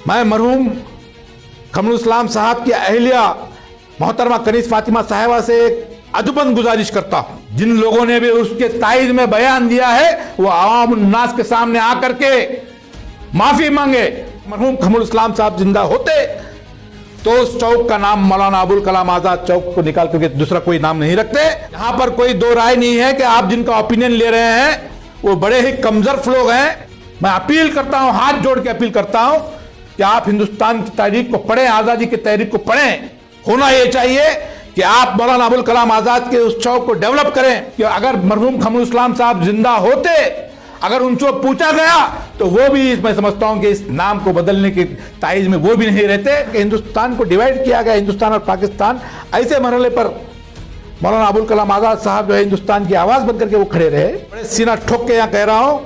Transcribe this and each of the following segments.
मैं मरहूम कमरुल इस्लाम साहब की अहलिया मोहतरमा कनीज फातिमा साहिबा से एक अदबन गुजारिश करता हूं, जिन लोगों ने भी उसके ताइद में बयान दिया है वो आवाम उन्नास के सामने आकर के माफी मांगे। मरहूम कमरुल इस्लाम साहब जिंदा होते तो उस चौक का नाम मौलाना अबुल कलाम आजाद चौक को निकाल करके दूसरा कोई नाम नहीं रखते। यहां पर कोई दो राय नहीं है कि आप जिनका ओपिनियन ले रहे हैं वो बड़े ही कमजोर लोग हैं। मैं अपील करता हूं, हाथ जोड़ के अपील करता हूं कि आप हिंदुस्तान की तारीख को पढ़ें, आजादी की तारीख को पढ़ें। होना यह चाहिए कि आप मौलाना अबुल कलाम आजाद के उस चौक को डेवलप करें कि अगर मरहूम कमरुल इस्लाम साहब जिंदा होते, अगर उनसे पूछा गया तो वो भी, मैं समझता हूं कि इस नाम को बदलने के ताइज में वो भी नहीं रहते। कि हिंदुस्तान को डिवाइड किया गया, हिंदुस्तान और पाकिस्तान, ऐसे मरहले पर मौलाना अबुल कलाम आजाद साहब जो है हिंदुस्तान की आवाज बनकर के वो खड़े रहे। बड़े सीना ठोक के यहां कह रहा हूं,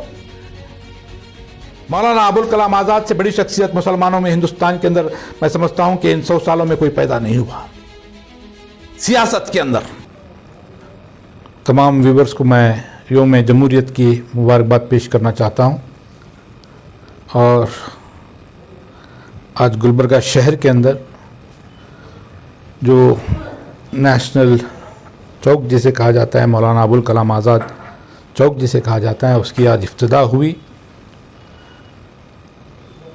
मौलाना अबुल कलाम आजाद से बड़ी शख्सियत मुसलमानों में हिंदुस्तान के अंदर मैं समझता हूं कि इन 100 सालों में कोई पैदा नहीं हुआ सियासत के अंदर। तमाम व्यूवर्स को मैं यौम जमहूरियत की मुबारकबाद पेश करना चाहता हूं। और आज गुलबर्गा शहर के अंदर जो नेशनल चौक जिसे कहा जाता है, मौलाना अबुल कलाम आज़ाद चौक जिसे कहा जाता है, उसकी आज इफ्तिदा हुई।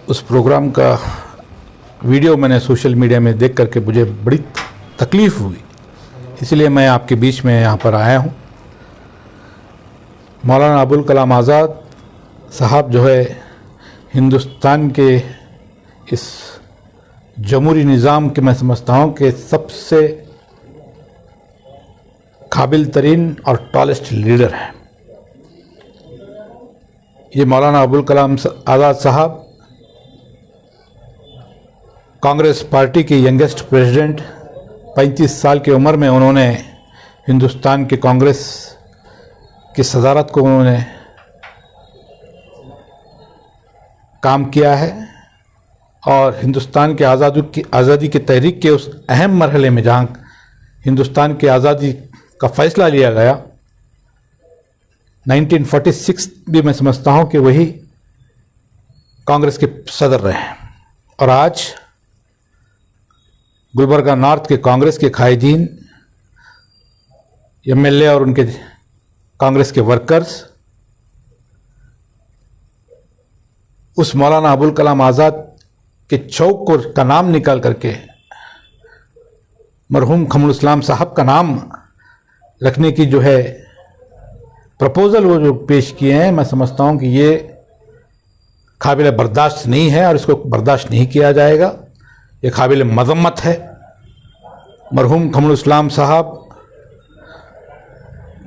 उस प्रोग्राम का वीडियो मैंने सोशल मीडिया में देख करके मुझे बड़ी तकलीफ़ हुई, इसलिए मैं आपके बीच में यहाँ पर आया हूँ। मौलाना अबुल कलाम आज़ाद साहब जो है हिंदुस्तान के इस जमहूरी निज़ाम के, मैं समझता हूँ कि सबसे काबिल तरीन और टॉलेस्ट लीडर हैं। ये मौलाना अबुल कलाम आज़ाद साहब कांग्रेस पार्टी के यंगेस्ट प्रेसिडेंट, 35 साल की उम्र में उन्होंने हिंदुस्तान के कांग्रेस की सदारत को उन्होंने काम किया है। और हिंदुस्तान के आज़ादी की तहरीक के उस अहम मरहले में जहाँ हिंदुस्तान की आज़ादी का फ़ैसला लिया गया 1946 भी मैं समझता हूँ कि वही कांग्रेस के सदर रहे हैं। और आज गुलबर्गा नॉर्थ के कांग्रेस के कायदीन, एमएलए और उनके कांग्रेस के वर्कर्स उस मौलाना अबुल कलाम आज़ाद के चौक को का नाम निकाल करके मरहूम कमरुल इस्लाम साहब का नाम रखने की जो है प्रपोज़ल वो जो पेश किए हैं, मैं समझता हूँ कि ये काबिल बर्दाश्त नहीं है और इसको बर्दाश्त नहीं किया जाएगा। ये काबिल मज़म्मत है। मरहूम कमरुल इस्लाम साहब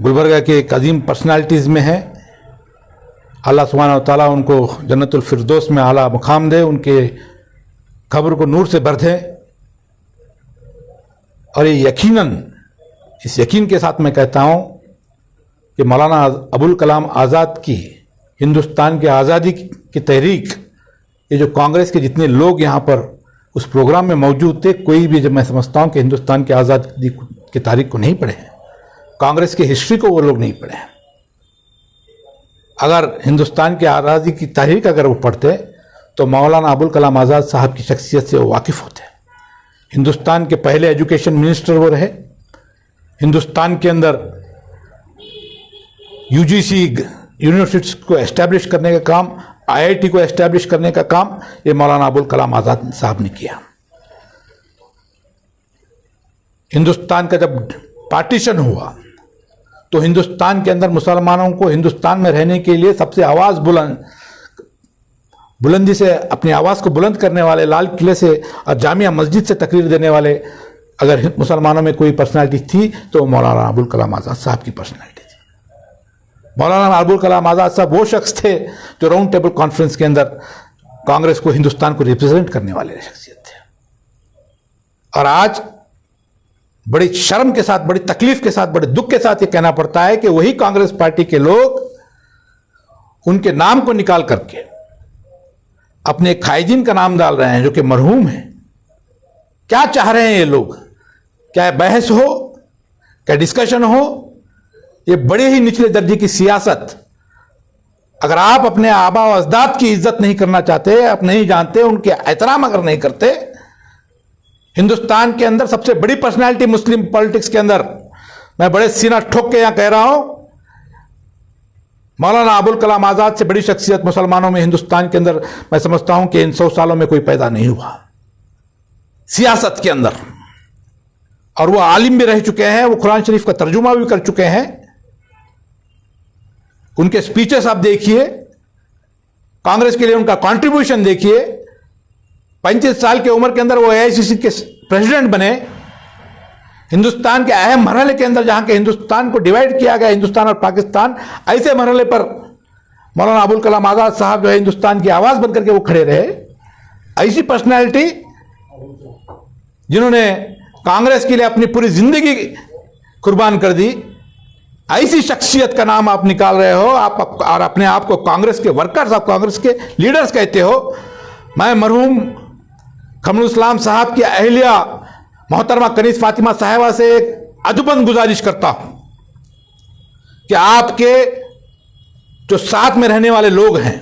गुलबर्गा के एक अजीम पर्सनालिटीज़ में है। अल्लाह सुब्हानहू व तआला उनको जन्नतुल फिरदौस में आला मुकाम दे, उनके कब्र को नूर से भर दे। और ये यकीनन, इस यकीन के साथ मैं कहता हूँ कि मौलाना अबुल कलाम आज़ाद की हिंदुस्तान की आज़ादी की तहरीक, ये जो कांग्रेस के जितने लोग यहाँ पर उस प्रोग्राम में मौजूद थे, कोई भी, जब मैं समझता हूँ कि हिंदुस्तान की आज़ादी की तारीख को नहीं पढ़े हैं, कांग्रेस की हिस्ट्री को वो लोग नहीं पढ़े हैं। अगर हिंदुस्तान की आज़ादी की तारीख अगर वो पढ़ते तो मौलाना अबुल कलाम आज़ाद साहब की शख्सियत से वो वाकिफ़ होते। हिंदुस्तान के पहले एजुकेशन मिनिस्टर वो रहे। हिंदुस्तान के अंदर यूजीसी यूनिवर्सिटीज़ को एस्टैब्लिश करने का काम, आईआईटी को एस्टैब्लिश करने का काम ये मौलाना अबुल कलाम आज़ाद साहब ने किया। हिंदुस्तान का जब पार्टीशन हुआ तो हिंदुस्तान के अंदर मुसलमानों को हिंदुस्तान में रहने के लिए सबसे आवाज़ बुलंदी से अपनी आवाज़ को बुलंद करने वाले, लाल किले से और जामिया मस्जिद से तकरीर देने वाले अगर मुसलमानों में कोई पर्सनालिटी थी तो मौलाना अबुल कलाम आज़ाद साहब की पर्सनालिटी थी। मौलाना अबुल कलाम आज़ाद साहब वो शख्स थे जो राउंड टेबल कॉन्फ्रेंस के अंदर कांग्रेस को, हिंदुस्तान को रिप्रेजेंट करने वाले शख्सियत थे। और आज बड़ी शर्म के साथ, बड़ी तकलीफ के साथ, बड़े दुख के साथ ये कहना पड़ता है कि वही कांग्रेस पार्टी के लोग उनके नाम को निकाल करके अपने कायदीन का नाम डाल रहे हैं जो कि मरहूम हैं। क्या चाह रहे हैं ये लोग? क्या बहस हो, क्या डिस्कशन हो? ये बड़े ही निचले दर्जे की सियासत अगर आप अपने आबा व अजदाद की इज्जत नहीं करना चाहते, आप नहीं जानते, उनके एहतराम अगर नहीं करते, हिंदुस्तान के अंदर सबसे बड़ी पर्सनालिटी मुस्लिम पॉलिटिक्स के अंदर, मैं बड़े सीना ठोक के यहां कह रहा हूं, मौलाना अबुल कलाम आजाद से बड़ी शख्सियत मुसलमानों में हिंदुस्तान के अंदर मैं समझता हूं कि इन 100 सालों में कोई पैदा नहीं हुआ सियासत के अंदर। और वो आलिम भी रह चुके हैं, वो कुरान शरीफ का तर्जुमा भी कर चुके हैं। उनके स्पीचेस आप देखिए, कांग्रेस के लिए उनका कंट्रीब्यूशन देखिए। 35 साल की उम्र के अंदर वो AICC के प्रेसिडेंट बने। हिंदुस्तान के अहम मरहले के अंदर, जहां के हिंदुस्तान को डिवाइड किया गया, हिंदुस्तान और पाकिस्तान, ऐसे मरहले पर मौलाना अबुल कलाम आजाद साहब जो है हिंदुस्तान की आवाज बनकर के वो खड़े रहे। ऐसी पर्सनैलिटी जिन्होंने कांग्रेस के लिए अपनी पूरी जिंदगी कुर्बान कर दी, ऐसी शख्सियत का नाम आप निकाल रहे हो आप, और अपने आप को कांग्रेस के वर्कर्स, आप कांग्रेस के लीडर्स कहते हो। मैं मरहूम कमरुल इस्लाम साहब की अहलिया मोहतरमा कनीज फातिमा साहिबा से एक अदबन गुजारिश करता हूं कि आपके जो साथ में रहने वाले लोग हैं,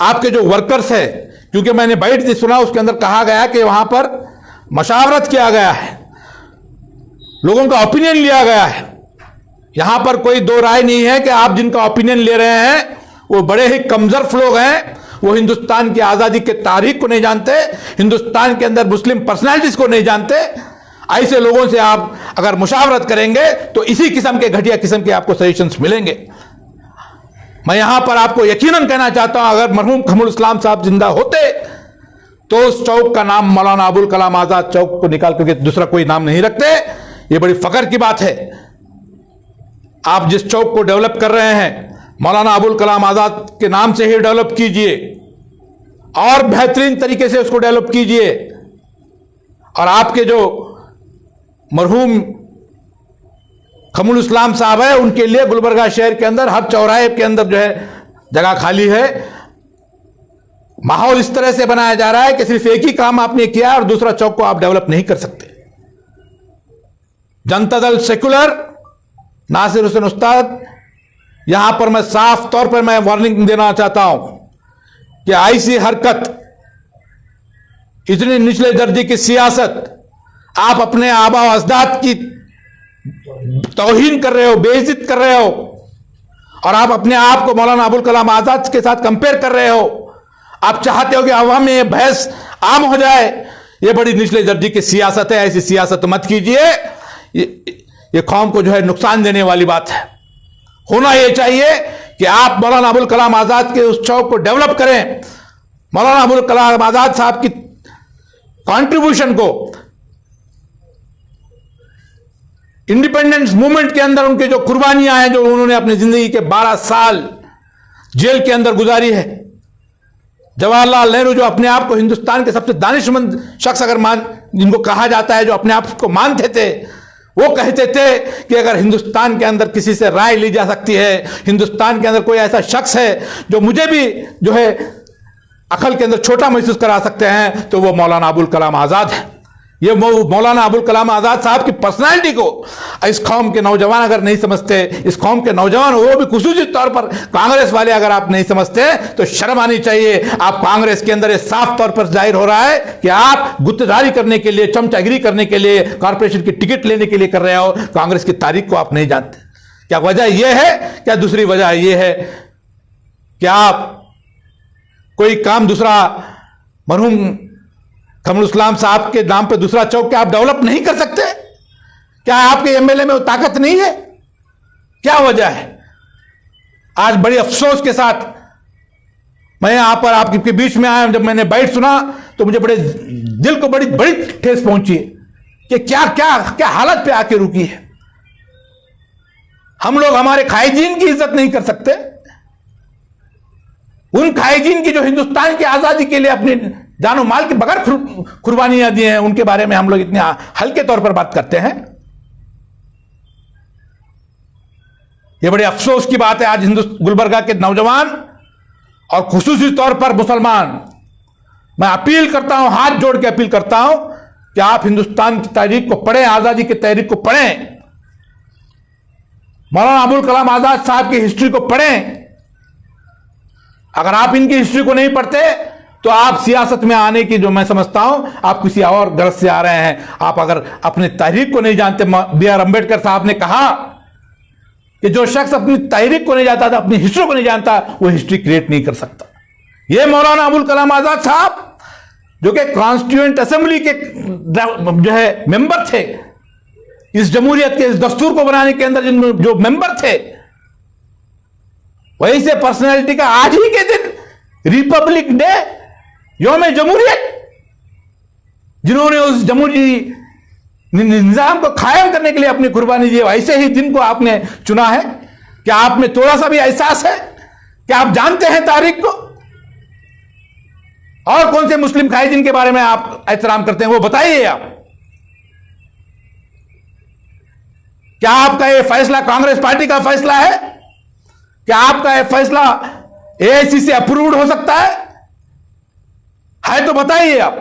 आपके जो वर्कर्स हैं, क्योंकि मैंने बाइट सुना उसके अंदर कहा गया कि वहां पर मशावरत किया गया है, लोगों का ओपिनियन लिया गया है। यहां पर कोई दो राय नहीं है कि आप जिनका ओपिनियन ले रहे हैं वो बड़े ही कमजोर लोग हैं, वो हिंदुस्तान की आजादी के तारीख को नहीं जानते, हिंदुस्तान के अंदर मुस्लिम पर्सनालिटीज को नहीं जानते। ऐसे लोगों से आप अगर मुशावरत करेंगे तो इसी किस्म के घटिया किस्म के आपको सजेशंस मिलेंगे। मैं यहां पर आपको यकीनन कहना चाहता हूं, अगर मरहूम कमरुल इस्लाम साहब जिंदा होते तो उस चौक का नाम मौलाना अबुल कलाम आजाद चौक को निकाल करके दूसरा कोई नाम नहीं रखते। यह बड़ी फख्र की बात है। आप जिस चौक को डेवलप कर रहे हैं, मौलाना अबुल कलाम आजाद के नाम से ही डेवलप कीजिए और बेहतरीन तरीके से उसको डेवलप कीजिए। और आपके जो मरहूम कमरुल इस्लाम साहब है, उनके लिए गुलबर्गा शहर के अंदर हर चौराहे के अंदर जो है जगह खाली है। माहौल इस तरह से बनाया जा रहा है कि सिर्फ एक ही काम आपने किया और दूसरा चौक को आप डेवलप नहीं कर सकते। जनता दल सेकुलर, नासिर हुसैन उस्ताद, यहां पर मैं साफ तौर पर मैं वार्निंग देना चाहता हूं कि ऐसी हरकत, इतनी निचले दर्जे की सियासत, आप अपने आबा व अजदाद की तौहीन कर रहे हो, बेइज्जत कर रहे हो, और आप अपने आप को मौलाना अबुल कलाम आजाद के साथ कंपेयर कर रहे हो। आप चाहते हो कि अवाम में यह बहस आम हो जाए। यह बड़ी निचले दर्जे की सियासत है, ऐसी सियासत मत कीजिए। ये कौम को जो है नुकसान देने वाली बात है। होना यह चाहिए कि आप मौलाना अबुल कलाम आजाद के उस चौक को डेवलप करें, मौलाना अबुल कलाम आजाद साहब की कंट्रीब्यूशन को, इंडिपेंडेंस मूवमेंट के अंदर उनके जो कुर्बानियां हैं, जो उन्होंने अपनी जिंदगी के 12 साल जेल के अंदर गुजारी है। जवाहरलाल नेहरू जो अपने आप को हिंदुस्तान के सबसे दानिशमंद शख्स अगर जिनको कहा जाता है, जो अपने आप को मानते थे, वो कहते थे कि अगर हिंदुस्तान के अंदर किसी से राय ली जा सकती है, हिंदुस्तान के अंदर कोई ऐसा शख्स है जो मुझे भी जो है अकल के अंदर छोटा महसूस करा सकते हैं, तो वो मौलाना अबुल कलाम आजाद है। ये मौलाना अबुल कलाम आजाद साहब की पर्सनालिटी को इस कौम के नौजवान अगर नहीं समझते, इस कौम के नौजवान वो भी खुसूसी तौर पर कांग्रेस वाले अगर आप नहीं समझते, तो शर्म आनी चाहिए। आप कांग्रेस के अंदर ये साफ तौर पर जाहिर हो रहा है कि आप गुत्तेदारी करने के लिए, चमचागिरी करने के लिए, कॉर्पोरेशन की टिकट लेने के लिए कर रहे हो। कांग्रेस की तारीख को आप नहीं जानते। क्या वजह यह है? क्या दूसरी वजह यह है कि आप कोई काम दूसरा मरहूम कमरुल इस्लाम साहब के नाम पे दूसरा चौक क्या आप डेवलप नहीं कर सकते? क्या आपके एमएलए में वो ताकत नहीं है? क्या वजह है? आज बड़ी अफसोस के साथ मैं यहां पर आपके बीच में आया। जब मैंने बाइट सुना तो मुझे बड़े दिल को बड़ी बड़ी ठेस पहुंची है कि क्या क्या क्या हालत पे आके रुकी है। हम लोग हमारे खाइजीन की इज्जत नहीं कर सकते। उन खाइजीन की जो हिंदुस्तान की आजादी के लिए अपनी जानो माल के बगैर कुर्बानियां दी हैं, उनके बारे में हम लोग इतने हल्के तौर पर बात करते हैं। यह बड़े अफसोस की बात है। आज गुलबर्गा के नौजवान और खुसूसी तौर पर मुसलमान, मैं अपील करता हूं, हाथ जोड़ के अपील करता हूं कि आप हिंदुस्तान की तारीख को पढ़ें, आजादी की तारीख को पढ़ें, मौलाना अबुल कलाम आजाद साहब की हिस्ट्री को पढ़ें। अगर आप इनकी हिस्ट्री को नहीं पढ़ते तो आप सियासत में आने की, जो मैं समझता हूं, आप किसी और गरज से आ रहे हैं। आप अगर अपने तहरीक को नहीं जानते, बी आर अंबेडकर साहब ने कहा कि जो शख्स अपनी तहरीक को नहीं जानता था, अपनी हिस्ट्री को नहीं जानता, वो हिस्ट्री क्रिएट नहीं कर सकता। ये मौलाना अबुल कलाम आजाद साहब, जो कि कॉन्स्टिट्यूएंट असेंबली के जो है मेंबर थे, इस जमहूरियत के, इस दस्तूर को बनाने के अंदर जो मेंबर थे, वही से पर्सनैलिटी का आज ही के दिन रिपब्लिक डे, यौम जमहूरियत, जिन्होंने उस जमहूरी निजाम को कायम करने के लिए अपनी कुर्बानी दी, ऐसे ही दिन को आपने चुना है। क्या आप में थोड़ा सा भी एहसास है? क्या आप जानते हैं तारीख को? और कौन से मुस्लिम खाई जिनके बारे में आप एहतराम करते हैं, वो बताइए आप। क्या आपका यह फैसला कांग्रेस पार्टी का फैसला है? क्या आपका यह फैसला एआईसी से अप्रूव्ड हो सकता है तो बताइए आप।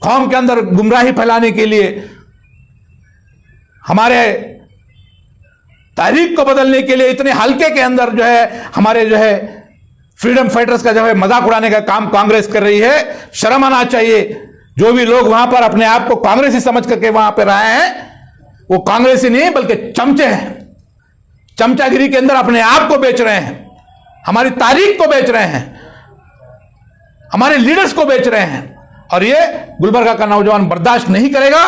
कौम के अंदर गुमराही फैलाने के लिए, हमारे तारीख को बदलने के लिए, इतने हल्के के अंदर जो है हमारे जो है फ्रीडम फाइटर्स का जो है मजाक उड़ाने का काम कांग्रेस कर रही है। शर्म आना चाहिए। जो भी लोग वहां पर अपने आप को कांग्रेसी समझ करके वहां पर आए हैं, वो कांग्रेसी नहीं बल्कि चमचे हैं। चमचागिरी के अंदर अपने आप को बेच रहे हैं, हमारी तारीख को बेच रहे हैं, हमारे लीडर्स को बेच रहे हैं। और ये गुलबर्गा का नौजवान बर्दाश्त नहीं करेगा।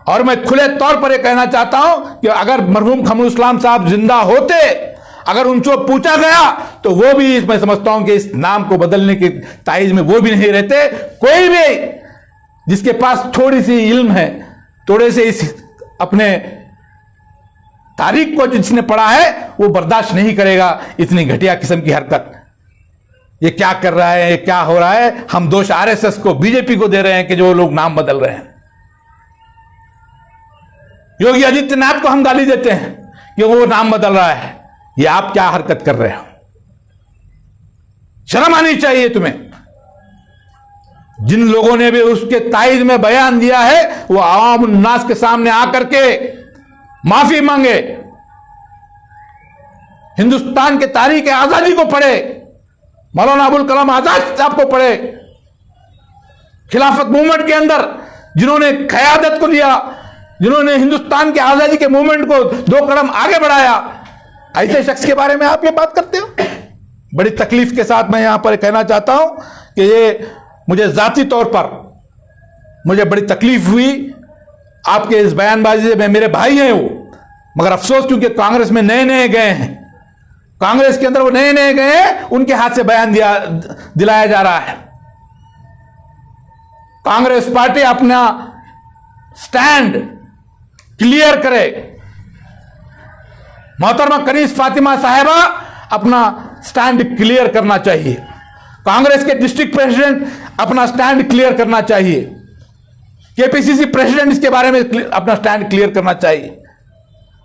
और मैं खुले तौर पर यह कहना चाहता हूं कि अगर मरहूम कमरुल इस्लाम साहब जिंदा होते, अगर उनसे पूछा गया, तो वो भी, मैं समझता हूं कि इस नाम को बदलने की ताइज में वो भी नहीं रहते। कोई भी जिसके पास थोड़ी सी इल्म है, थोड़े से इस अपने तारीख को जिसने पढ़ा है, वो बर्दाश्त नहीं करेगा इतनी घटिया किस्म की हरकत। ये क्या कर रहा है, ये क्या हो रहा है? हम दोष आरएसएस को, बीजेपी को दे रहे हैं कि जो लोग नाम बदल रहे हैं। योगी आदित्यनाथ को हम गाली देते हैं कि वो नाम बदल रहा है। ये आप क्या हरकत कर रहे हो? शर्म आनी चाहिए तुम्हें। जिन लोगों ने भी उसके तायद में बयान दिया है, वो आवाम उन्नास के सामने आकर के माफी मांगे, हिंदुस्तान के तारीख आजादी को पढ़े, मौलाना अबुल कलाम आजाद साहब को पढ़े, खिलाफत मूवमेंट के अंदर जिन्होंने क़यादत को लिया, जिन्होंने हिंदुस्तान के आजादी के मूवमेंट को 2 कदम आगे बढ़ाया, ऐसे शख्स के बारे में आप ये बात करते हो। बड़ी तकलीफ के साथ मैं यहां पर कहना चाहता हूं कि ये मुझे जाती तौर पर मुझे बड़ी तकलीफ हुई आपके इस बयानबाजी से। मेरे भाई हैं वो, मगर अफसोस क्योंकि कांग्रेस में नए नए गए हैं, कांग्रेस के अंदर वो नए नए गए हैं, उनके हाथ से बयान दिलाया जा रहा है। कांग्रेस पार्टी अपना स्टैंड क्लियर करे। मोहतरमा कनीज फातिमा साहिबा अपना स्टैंड क्लियर करना चाहिए। कांग्रेस के डिस्ट्रिक्ट प्रेसिडेंट अपना स्टैंड क्लियर करना चाहिए। केपीसीसी प्रेसिडेंट इसके बारे में अपना स्टैंड क्लियर करना चाहिए।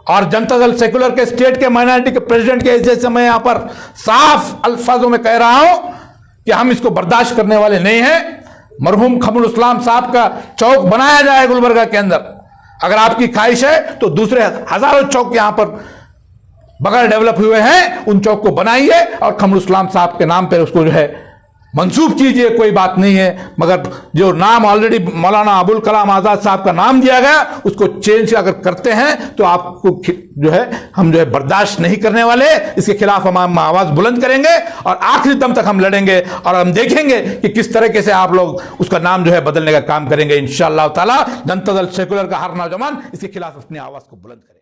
और जनता दल सेकुलर के स्टेट के माइनॉरिटी के प्रेसिडेंट के जैसे मैं यहां पर साफ अल्फाजों में कह रहा हूं कि हम इसको बर्दाश्त करने वाले नहीं हैं। मरहूम कमरुल इस्लाम साहब का चौक बनाया जाए गुलबर्गा के अंदर। अगर आपकी ख्वाहिश है तो दूसरे हजारों चौक यहां पर बगैर डेवलप हुए हैं, उन चौक को बनाइए और कमरुल इस्लाम साहब के नाम पर उसको जो है मंसूब कीजिए, कोई बात नहीं है। मगर जो नाम ऑलरेडी मौलाना अबुल कलाम आजाद साहब का नाम दिया गया, उसको चेंज अगर करते हैं तो आपको जो है हम जो है बर्दाश्त नहीं करने वाले। इसके खिलाफ हम आवाज बुलंद करेंगे और आखिरी दम तक हम लड़ेंगे और हम देखेंगे कि किस तरीके से आप लोग उसका नाम जो है बदलने का काम करेंगे। इंशाअल्लाह ताला जनता दल सेकुलर का हर नौजवान इसके खिलाफ अपनी आवाज को बुलंद करेगा।